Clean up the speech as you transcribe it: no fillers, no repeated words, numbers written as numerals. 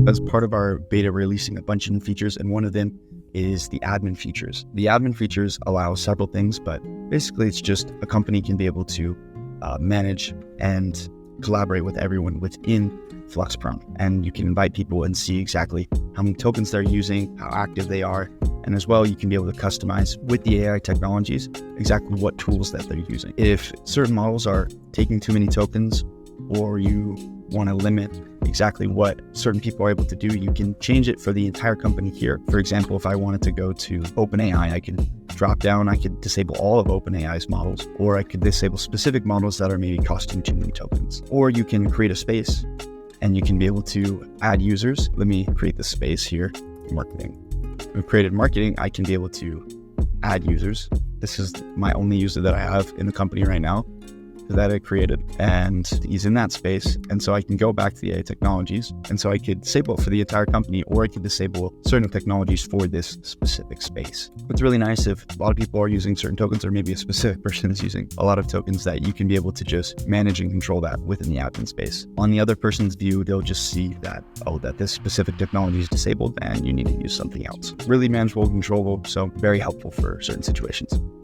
as part of our beta, releasing a bunch of new features, and one of them is the admin features. The admin features allow several things, but basically it's just a company can be able to manage and collaborate with everyone within FluxPrompt. And you can invite people and see exactly how many tokens they're using, how active they are. And as well, you can be able to customize with the AI technologies exactly what tools that they're using. If certain models are taking too many tokens, or you want to limit exactly what certain people are able to do, you can change it for the entire company here. For example, if I wanted to go to OpenAI, I could drop down, I could disable all of OpenAI's models, or I could disable specific models that are maybe costing too many tokens. Or you can create a space and you can be able to add users. Let me create the space here, marketing. We've created marketing, I can be able to add users. This is my only user that I have in the company right now that I created, and he's in that space. And so I can go back to the AI technologies, and so I could disable it for the entire company, or I could disable certain technologies for this specific space. It's really nice if a lot of people are using certain tokens, or maybe a specific person is using a lot of tokens, that you can be able to just manage and control that within the admin space. On the other person's view, they'll just see that, oh, that this specific technology is disabled and you need to use something else. Really manageable, controllable, so very helpful for certain situations.